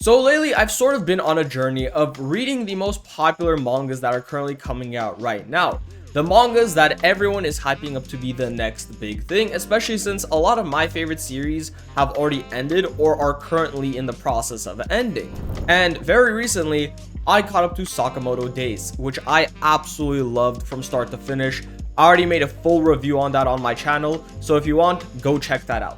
So lately, I've sort of been on a journey of reading the most popular mangas that are currently coming out right now. The mangas that everyone is hyping up to be the next big thing, especially since a lot of my favorite series have already ended or are currently in the process of ending. And very recently, I caught up to Sakamoto Days, which I absolutely loved from start to finish. I already made a full review on that on my channel, so if you want, go check that out.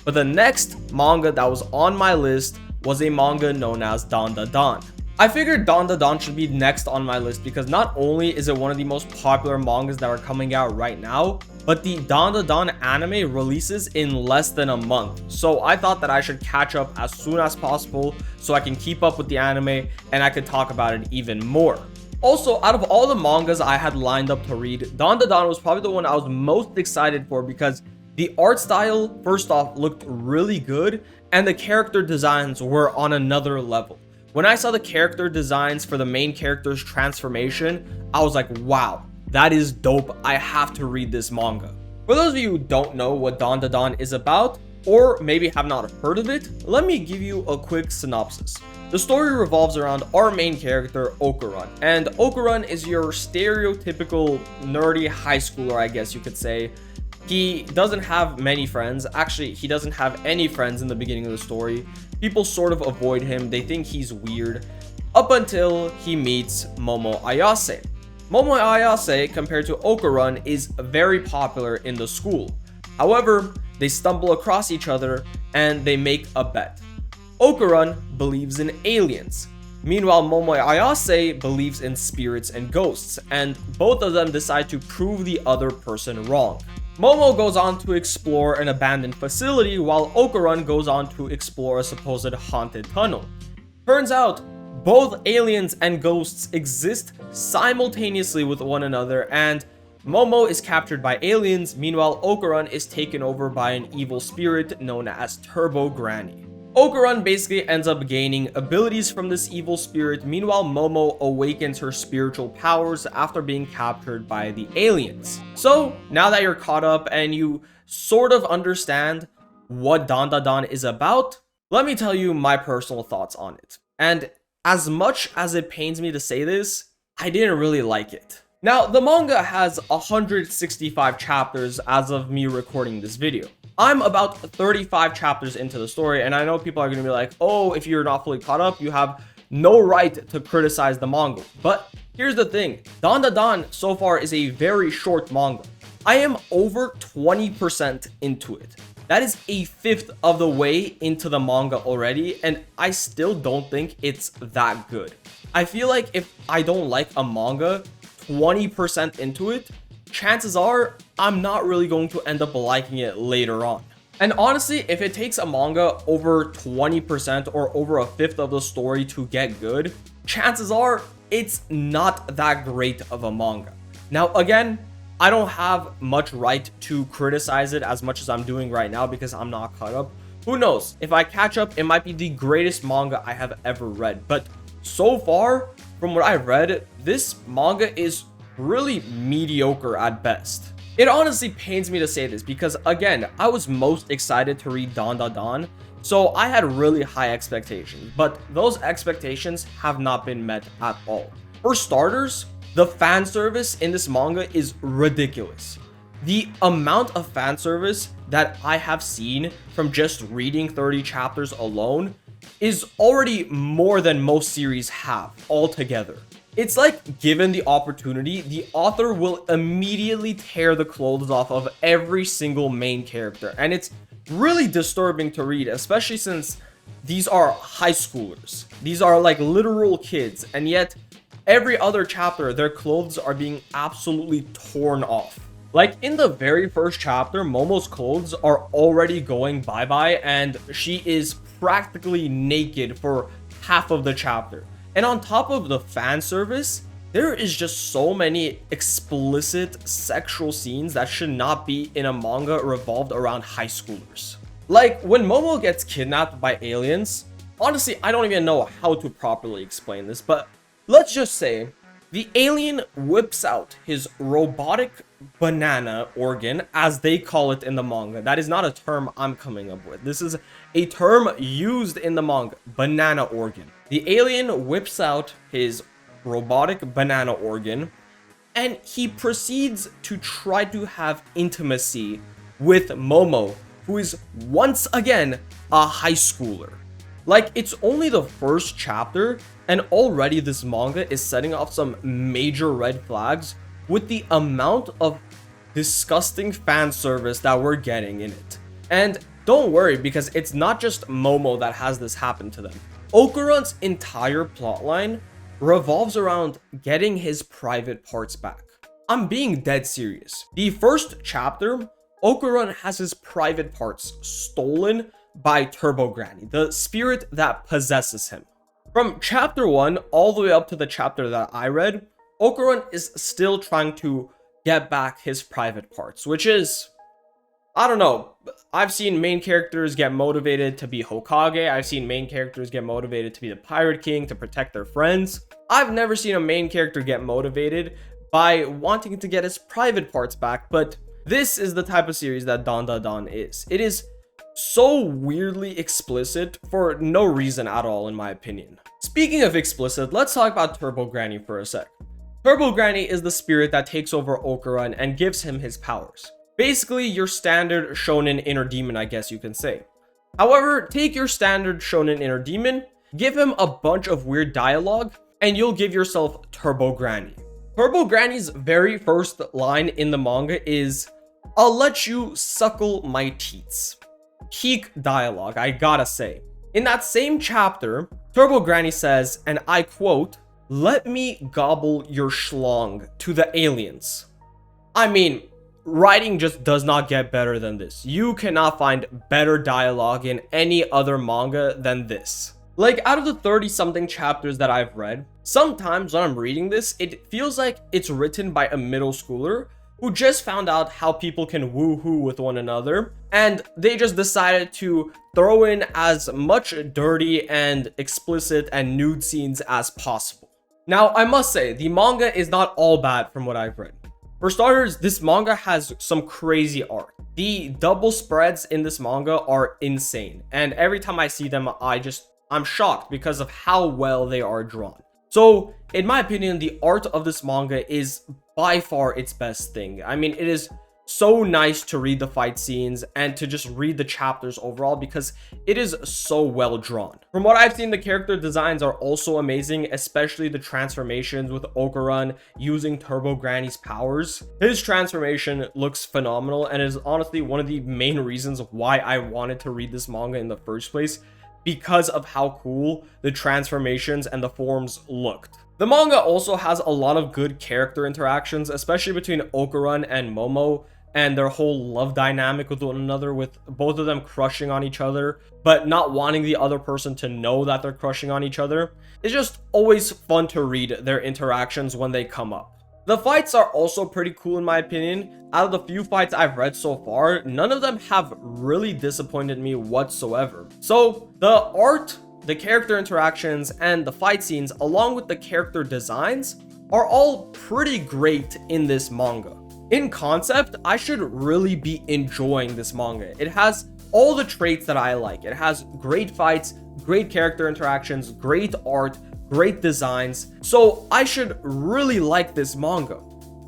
But the next manga that was on my list was a manga known as Dandadan. I figured Dandadan should be next on my list because not only is it one of the most popular mangas that are coming out right now, but the Dandadan anime releases in less than a month. So I thought that I should catch up as soon as possible so I can keep up with the anime and I could talk about it even more. Also, out of all the mangas I had lined up to read, Dandadan was probably the one I was most excited for because the art style, first off, looked really good and the character designs were on another level. When I saw the character designs for the main character's transformation, I was like, wow, that is dope. I have to read this manga. For those of you who don't know what Dandadan is about, or maybe have not heard of it, let me give you a quick synopsis. The story revolves around our main character, Okarun, and Okarun is your stereotypical nerdy high schooler, I guess you could say. He doesn't have many friends. Actually, he doesn't have any friends in the beginning of the story. People sort of avoid him. They think he's weird. Up until he meets Momo Ayase. Momo Ayase, compared to Okarun, is very popular in the school. However, they stumble across each other and they make a bet. Okarun believes in aliens. Meanwhile, Momo Ayase believes in spirits and ghosts, and both of them decide to prove the other person wrong. Momo goes on to explore an abandoned facility while Okarun goes on to explore a supposed haunted tunnel. Turns out, both aliens and ghosts exist simultaneously with one another, and Momo is captured by aliens, meanwhile Okarun is taken over by an evil spirit known as Turbo Granny. Okarun basically ends up gaining abilities from this evil spirit, meanwhile Momo awakens her spiritual powers after being captured by the aliens. So now that you're caught up and you sort of understand what Dandadan is about, let me tell you my personal thoughts on it. And as much as it pains me to say this, I didn't really like it. Now, the manga has 165 chapters as of me recording this video. I'm about 35 chapters into the story, and I know people are going to be like, oh, if you're not fully caught up, you have no right to criticize the manga. But here's the thing, Dandadan so far is a very short manga. I am over 20% into it. That is a fifth of the way into the manga already, and I still don't think it's that good. I feel like if I don't like a manga 20% into it, chances are I'm not really going to end up liking it later on. And honestly, if it takes a manga over 20% or over a fifth of the story to get good, chances are it's not that great of a manga. Now, again, I don't have much right to criticize it as much as I'm doing right now because I'm not caught up. Who knows? If I catch up, it might be the greatest manga I have ever read. But so far, from what I've read, this manga is really mediocre at best. It honestly pains me to say this because, again, I was most excited to read Dandadan, so I had really high expectations, but those expectations have not been met at all. For starters, the fan service in this manga is ridiculous. The amount of fan service that I have seen from just reading 30 chapters alone is already more than most series have altogether. It's like, given the opportunity, the author will immediately tear the clothes off of every single main character. And it's really disturbing to read, especially since these are high schoolers. These are like literal kids. And yet, every other chapter, their clothes are being absolutely torn off. Like in the very first chapter, Momo's clothes are already going bye-bye and she is practically naked for half of the chapter. And on top of the fan service, there is just so many explicit sexual scenes that should not be in a manga revolved around high schoolers. Like when Momo gets kidnapped by aliens, honestly, I don't even know how to properly explain this, but let's just say the alien whips out his robotic banana organ, as they call it in the manga. That is not a term I'm coming up with. This is a term used in the manga, banana organ. The alien whips out his robotic banana organ, and he proceeds to try to have intimacy with Momo, who is once again a high schooler. Like, it's only the first chapter, and already this manga is setting off some major red flags with the amount of disgusting fan service that we're getting in it. And don't worry, because it's not just Momo that has this happen to them. Okuran's entire plotline revolves around getting his private parts back. I'm being dead serious. The first chapter, Okuran has his private parts stolen by Turbo Granny, the spirit that possesses him. From chapter 1 all the way up to the chapter that I read, Okuran is still trying to get back his private parts, which is, I don't know. I've seen main characters get motivated to be Hokage. I've seen main characters get motivated to be the Pirate King, to protect their friends. I've never seen a main character get motivated by wanting to get his private parts back, but this is the type of series that Dandadan is. It is so weirdly explicit for no reason at all, in my opinion. Speaking of explicit, let's talk about Turbo Granny for a sec. Turbo Granny is the spirit that takes over Okuran and gives him his powers. Basically, your standard shonen inner demon, I guess you can say. However, take your standard shonen inner demon, give him a bunch of weird dialogue, and you'll give yourself Turbo Granny. Turbo Granny's very first line in the manga is, "I'll let you suckle my teats." Peak dialogue, I gotta say. In that same chapter, Turbo Granny says, and I quote, "Let me gobble your schlong to the aliens." I mean, writing just does not get better than this. You cannot find better dialogue in any other manga than this. Like, out of the 30-something chapters that I've read, sometimes when I'm reading this, it feels like it's written by a middle schooler who just found out how people can woohoo with one another, and they just decided to throw in as much dirty and explicit and nude scenes as possible. Now, I must say, the manga is not all bad from what I've read. For starters, this manga has some crazy art. The double spreads in this manga are insane, and every time I see them, I'm shocked because of how well they are drawn. So, in my opinion, the art of this manga is by far its best thing. I mean, it is so nice to read the fight scenes and to just read the chapters overall because it is so well drawn. From what I've seen, the character designs are also amazing, especially the transformations with Okuran using Turbo Granny's powers. His transformation looks phenomenal and is honestly one of the main reasons why I wanted to read this manga in the first place, because of how cool the transformations and the forms looked. The manga also has a lot of good character interactions, especially between Okuran and Momo, and their whole love dynamic with one another, with both of them crushing on each other, but not wanting the other person to know that they're crushing on each other. It's just always fun to read their interactions when they come up. The fights are also pretty cool in my opinion. Out of the few fights I've read so far, none of them have really disappointed me whatsoever. So the art, the character interactions, and the fight scenes, along with the character designs, are all pretty great in this manga. In concept, I should really be enjoying this manga. It has all the traits that I like. It has great fights, great character interactions, great art, great designs, so I should really like this manga.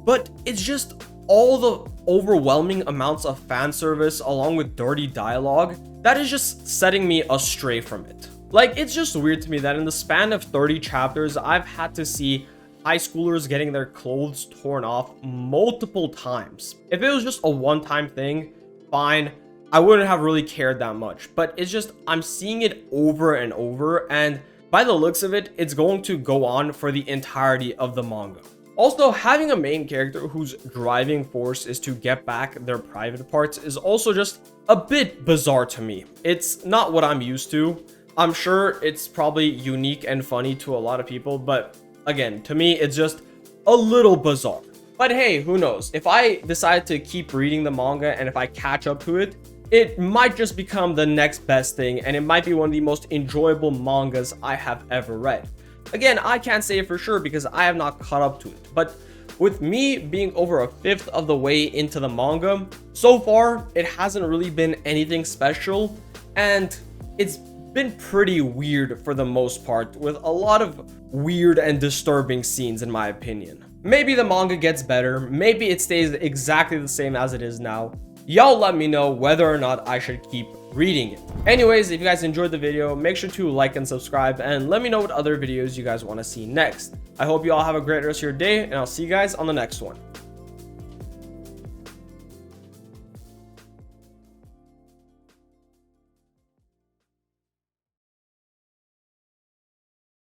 But it's just all the overwhelming amounts of fan service along with dirty dialogue that is just setting me astray from it. Like, it's just weird to me that in the span of 30 chapters, I've had to see high schoolers getting their clothes torn off multiple times. If it was just a one-time thing, fine, I wouldn't have really cared that much, but it's just, I'm seeing it over and over, and by the looks of it, it's going to go on for the entirety of the manga. Also, having a main character whose driving force is to get back their private parts is also just a bit bizarre to me. It's not what I'm used to. I'm sure it's probably unique and funny to a lot of people, but again, to me, it's just a little bizarre. But hey, who knows? If I decide to keep reading the manga and if I catch up to it, it might just become the next best thing, and it might be one of the most enjoyable mangas I have ever read. Again, I can't say it for sure because I have not caught up to it, but with me being over a fifth of the way into the manga, so far it hasn't really been anything special, and it's been pretty weird for the most part, with a lot of weird and disturbing scenes in my opinion. Maybe the manga gets better, maybe it stays exactly the same as it is now. Y'all let me know whether or not I should keep reading it. Anyways, if you guys enjoyed the video, make sure to like and subscribe, and let me know what other videos you guys want to see next. I hope you all have a great rest of your day, and I'll see you guys on the next one.